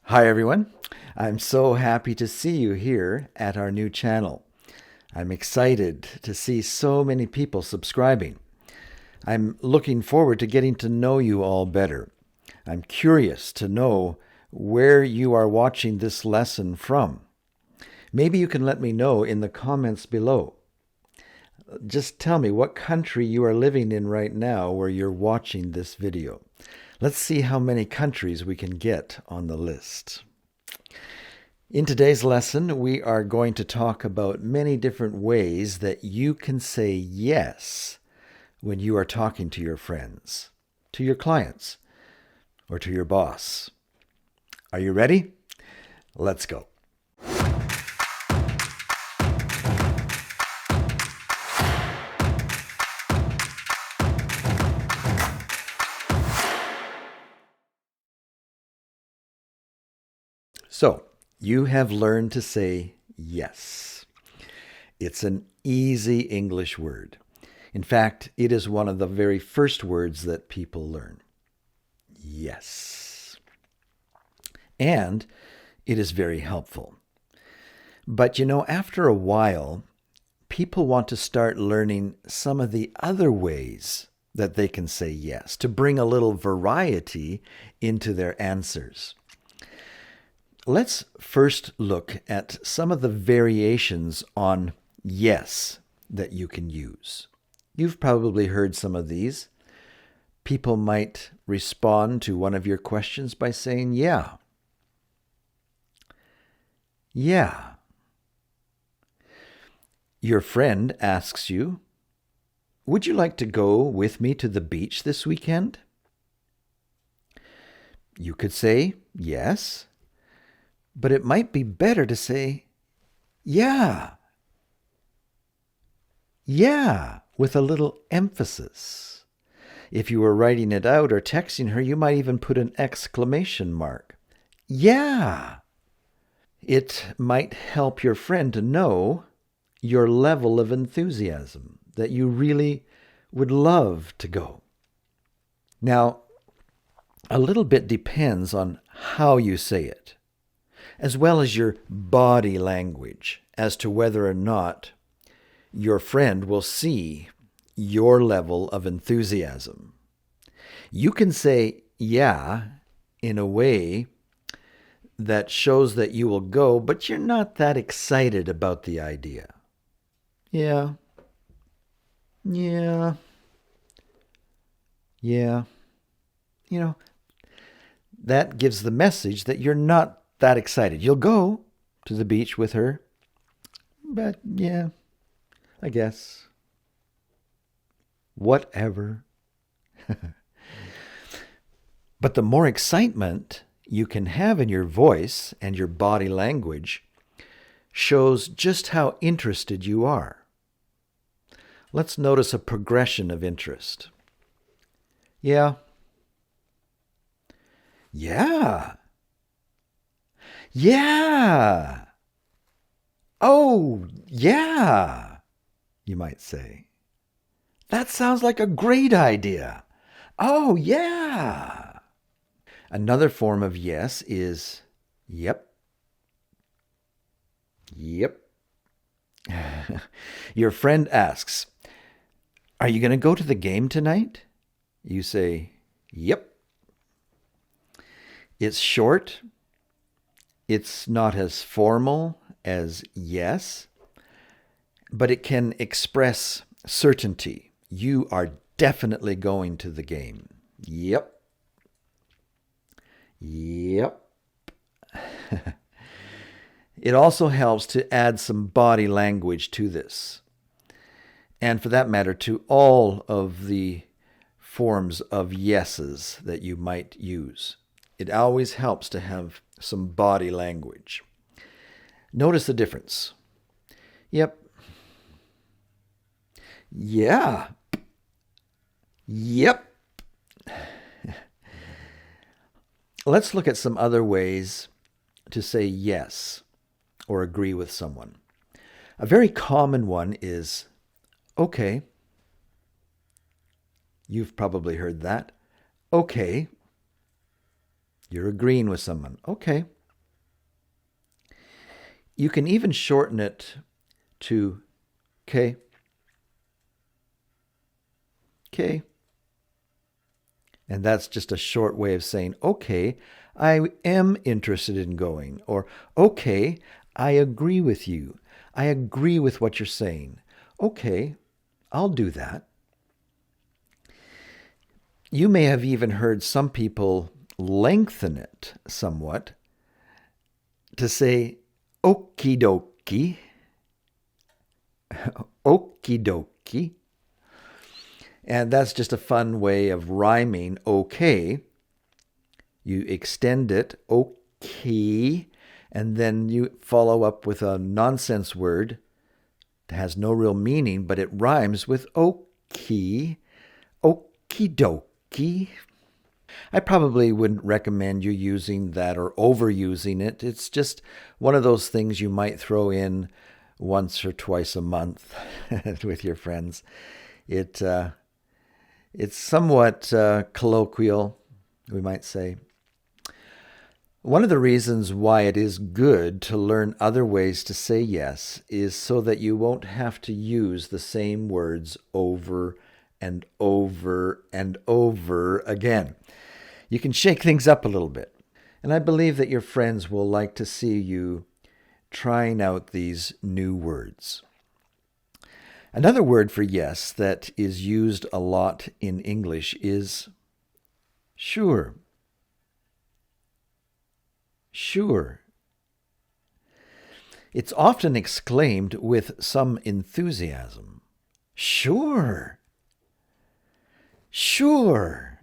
Hi, everyone. I'm so happy to see you here at our new channel. I'm excited to see so many people subscribing. I'm looking forward to getting to know you all better. I'm curious to know where you are watching this lesson from. Maybe you can let me know in the comments below. Just tell me what country you are living in right now where you're watching this video. Let's see how many countries we can get on the list. In today's lesson, we are going to talk about many different ways that you can say yes when you are talking to your friends, to your clients, or to your boss. Are you ready? Let's go. So, you have learned to say yes. It's an easy English word. In fact, it is one of the very first words that people learn. Yes. And it is very helpful. But after a while, people want to start learning some of the other ways that they can say yes, to bring a little variety into their answers. Let's first look at some of the variations on yes that you can use. You've probably heard some of these. People might respond to one of your questions by saying, yeah. Yeah. Your friend asks you, would you like to go with me to the beach this weekend? You could say yes. But it might be better to say, yeah. Yeah, with a little emphasis. If you were writing it out or texting her, you might even put an exclamation mark. Yeah. It might help your friend to know your level of enthusiasm, that you really would love to go. Now, a little bit depends on how you say it, as well as your body language, as to whether or not your friend will see your level of enthusiasm. You can say yeah in a way that shows that you will go, but you're not that excited about the idea. Yeah. Yeah. Yeah. That gives the message that you're not that excited. You'll go to the beach with her, but yeah, I guess. Whatever. But the more excitement you can have in your voice and your body language shows just how interested you are. Let's notice a progression of interest. Yeah. Yeah. Yeah. Oh, yeah, you might say. That sounds like a great idea. Oh, yeah. Another form of yes is yep. Yep. Your friend asks, are you going to go to the game tonight? You say, yep. It's short. It's not as formal as yes, but it can express certainty. You are definitely going to the game. Yep. Yep. It also helps to add some body language to this. And for that matter, to all of the forms of yeses that you might use. It always helps to have some body language. Notice the difference. Yep. Yeah. Yep. Let's look at some other ways to say yes or agree with someone. A very common one is okay. You've probably heard that. Okay. You're agreeing with someone. Okay. You can even shorten it to K. K. And that's just a short way of saying, okay, I am interested in going. Or, okay, I agree with you. I agree with what you're saying. Okay, I'll do that. You may have even heard some people lengthen it somewhat to say, okie dokie, okie dokie. And that's just a fun way of rhyming okay. You extend it, okay, and then you follow up with a nonsense word that has no real meaning, but it rhymes with okay, okie dokie. I probably wouldn't recommend you using that or overusing it. It's just one of those things you might throw in once or twice a month with your friends. It's somewhat colloquial, we might say. One of the reasons why it is good to learn other ways to say yes is so that you won't have to use the same words over and over and over again. You can shake things up a little bit. And I believe that your friends will like to see you trying out these new words. Another word for yes that is used a lot in English is sure. Sure. It's often exclaimed with some enthusiasm. Sure. Sure.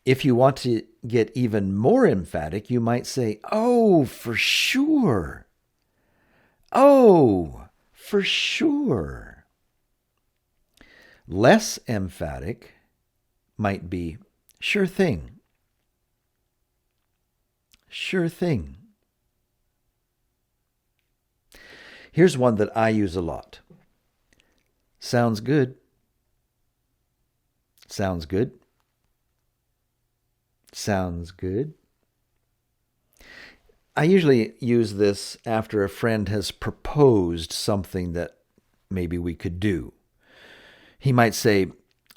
If you want to get even more emphatic, you might say, oh, for sure. Oh, for sure. Less emphatic might be sure thing. Sure thing. Here's one that I use a lot. Sounds good. Sounds good. Sounds good. I usually use this after a friend has proposed something that maybe we could do. He might say,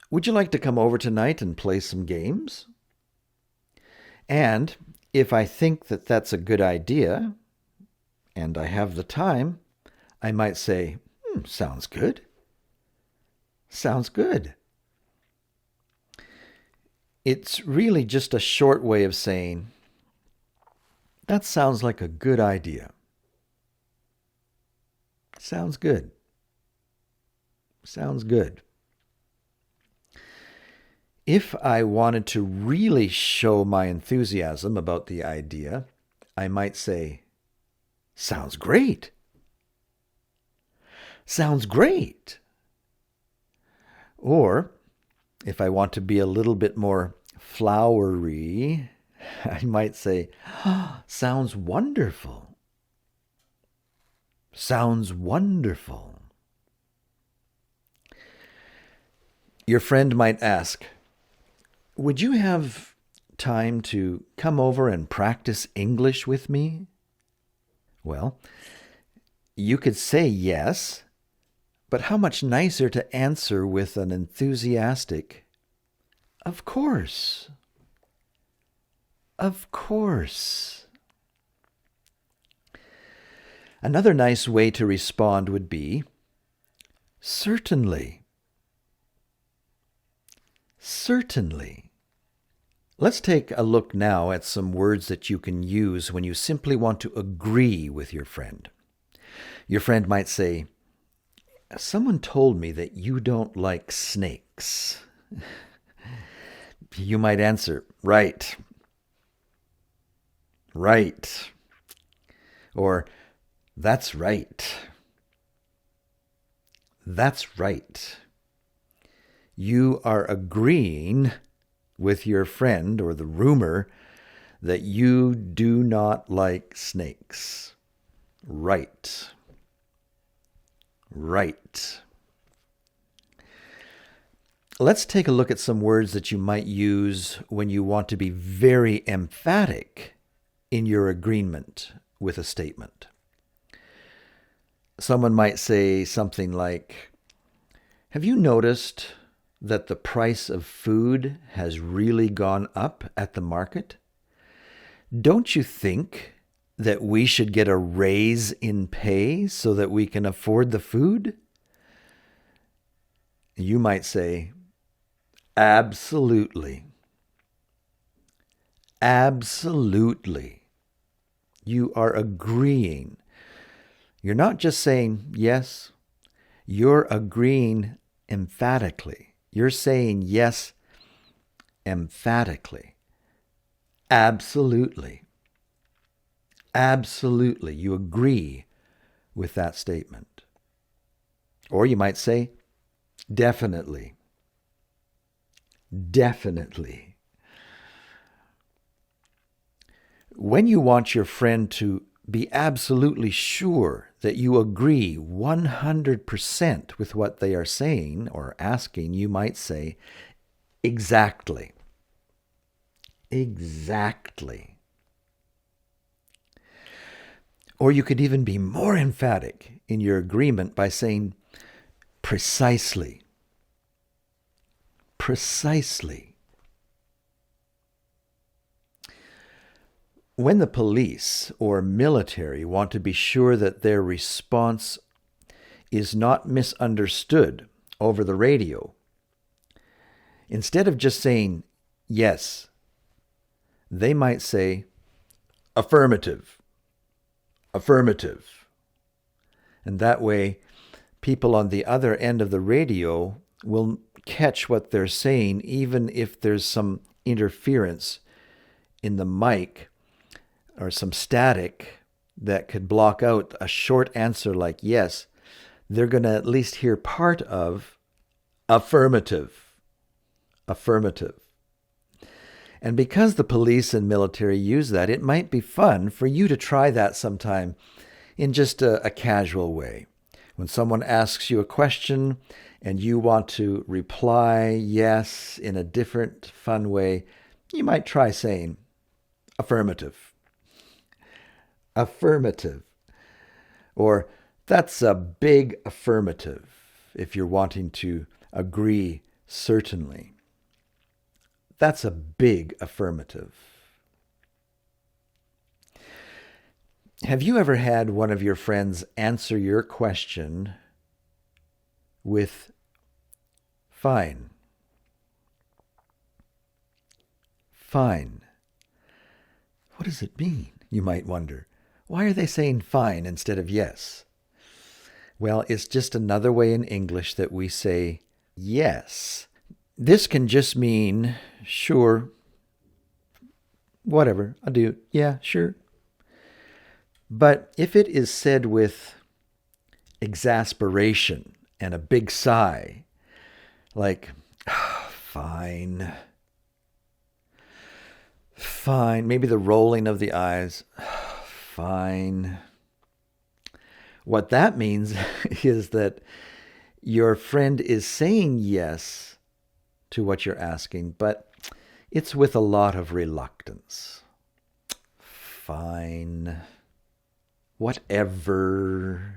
would you like to come over tonight and play some games? And if I think that that's a good idea, and I have the time, I might say, sounds good. Sounds good. It's really just a short way of saying, that sounds like a good idea. Sounds good. Sounds good. If I wanted to really show my enthusiasm about the idea, I might say, sounds great. Sounds great. Or, if I want to be a little bit more flowery, I might say, sounds wonderful. Sounds wonderful. Your friend might ask, would you have time to come over and practice English with me? Well, you could say yes, but how much nicer to answer with an enthusiastic, of course. Of course. Another nice way to respond would be, certainly. Certainly. Let's take a look now at some words that you can use when you simply want to agree with your friend. Your friend might say, someone told me that you don't like snakes. You might answer, right. Right. Or, that's right. That's right. You are agreeing with your friend or the rumor that you do not like snakes. Right. Right. Let's take a look at some words that you might use when you want to be very emphatic in your agreement with a statement. Someone might say something like, "Have you noticed that the price of food has really gone up at the market? Don't you think that we should get a raise in pay so that we can afford the food?" You might say, "Absolutely. Absolutely." You are agreeing. You're not just saying yes, you're agreeing emphatically. You're saying yes emphatically. Absolutely. Absolutely. You agree with that statement. Or you might say, definitely. Definitely. When you want your friend to be absolutely sure that you agree 100% with what they are saying or asking, you might say, exactly. Exactly. Or you could even be more emphatic in your agreement by saying, precisely. Precisely. When the police or military want to be sure that their response is not misunderstood over the radio, instead of just saying yes, they might say affirmative, affirmative. And that way, people on the other end of the radio will catch what they're saying, even if there's some interference in the mic or some static that could block out a short answer like yes. They're going to at least hear part of affirmative. Affirmative. And because the police and military use that, it might be fun for you to try that sometime in just a casual way. When someone asks you a question and you want to reply yes in a different, fun way, you might try saying affirmative. Affirmative. Or that's a big affirmative if you're wanting to agree certainly. That's a big affirmative. Have you ever had one of your friends answer your question with fine? Fine. What does it mean? You might wonder. Why are they saying fine instead of yes? Well, it's just another way in English that we say yes. This can just mean sure, whatever, I'll do, yeah, sure. But if it is said with exasperation and a big sigh, like, fine, fine, maybe the rolling of the eyes, fine. What that means is that your friend is saying yes to what you're asking, but it's with a lot of reluctance. Fine. Whatever.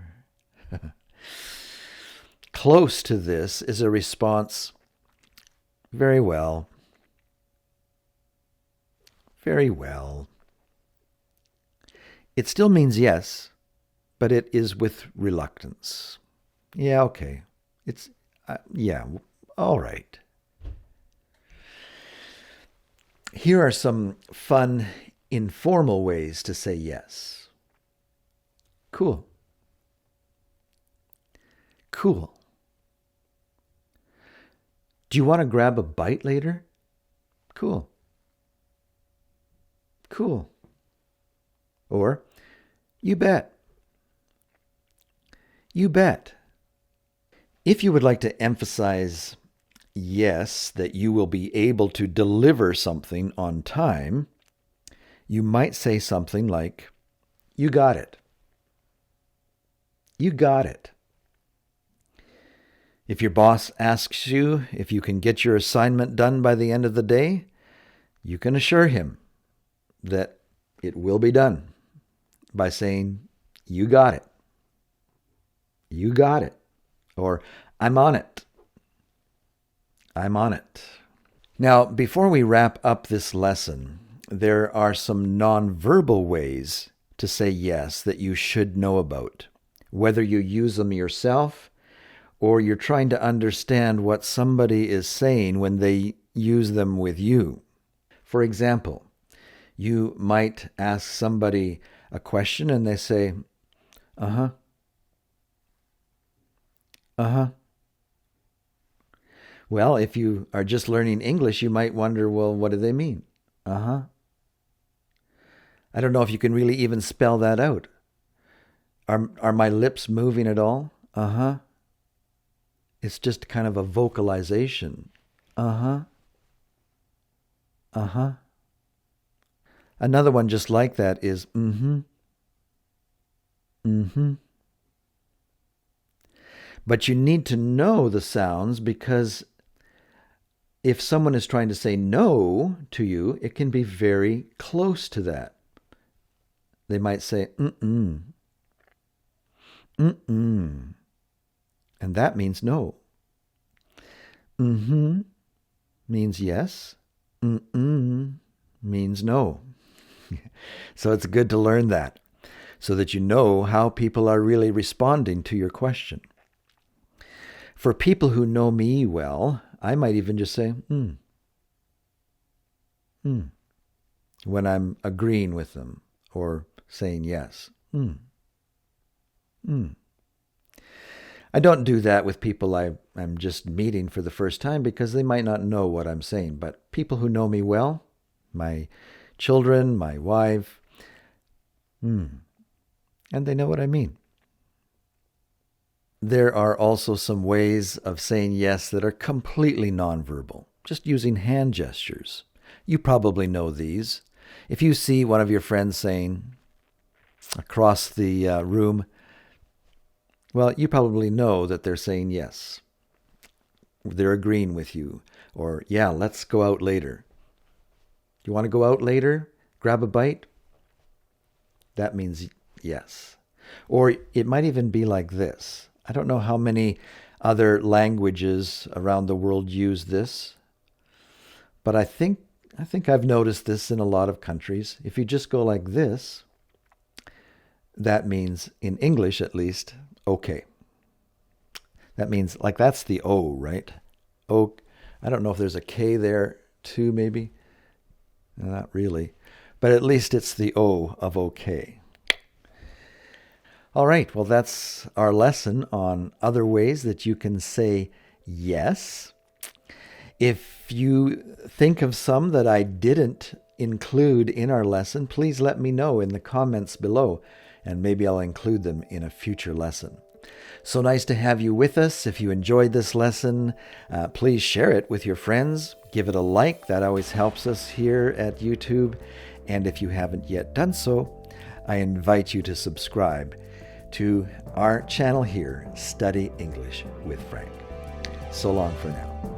Close to this is a response, very well. Very well. It still means yes, but it is with reluctance. Yeah, okay. It's, yeah, all right. Here are some fun, informal ways to say yes. Cool. Cool. Do you want to grab a bite later? Cool. Cool. Or, you bet. You bet. If you would like to emphasize yes, that you will be able to deliver something on time, you might say something like, you got it. You got it. If your boss asks you if you can get your assignment done by the end of the day, you can assure him that it will be done by saying, you got it. You got it. Or, I'm on it. I'm on it. Now, before we wrap up this lesson, there are some nonverbal ways to say yes that you should know about, whether you use them yourself or you're trying to understand what somebody is saying when they use them with you. For example, you might ask somebody a question and they say, uh-huh, uh-huh. Well, if you are just learning English, you might wonder, well, what do they mean? Uh-huh. I don't know if you can really even spell that out. Are my lips moving at all? Uh-huh. It's just kind of a vocalization. Uh-huh. Uh-huh. Another one just like that is mm-hmm. Mm-hmm. But you need to know the sounds, because if someone is trying to say no to you, it can be very close to that. They might say, mm-mm. Mm-mm. And that means no. Mm-hmm means yes. Mm-mm means no. So it's good to learn that so that you know how people are really responding to your question. For people who know me well, I might even just say, when I'm agreeing with them or saying yes. I don't do that with people I'm just meeting for the first time because they might not know what I'm saying. But people who know me well, my children, my wife, and they know what I mean. There are also some ways of saying yes that are completely nonverbal, just using hand gestures. You probably know these. If you see one of your friends saying across the room, well, you probably know that they're saying yes. They're agreeing with you. Or, yeah, let's go out later. You want to go out later? Grab a bite? That means yes. Or it might even be like this. I don't know how many other languages around the world use this, but I think I've noticed this in a lot of countries. If you just go like this, that means, in English at least, okay. That means, like, that's the O, right? O. I don't know if there's a K there too, maybe. Not really. But at least it's the O of okay. All right, well, that's our lesson on other ways that you can say yes. If you think of some that I didn't include in our lesson, please let me know in the comments below, and maybe I'll include them in a future lesson. So nice to have you with us. If you enjoyed this lesson, please share it with your friends. Give it a like. That always helps us here at YouTube. And if you haven't yet done so, I invite you to subscribe to our channel here, Study English with Frank. So long for now.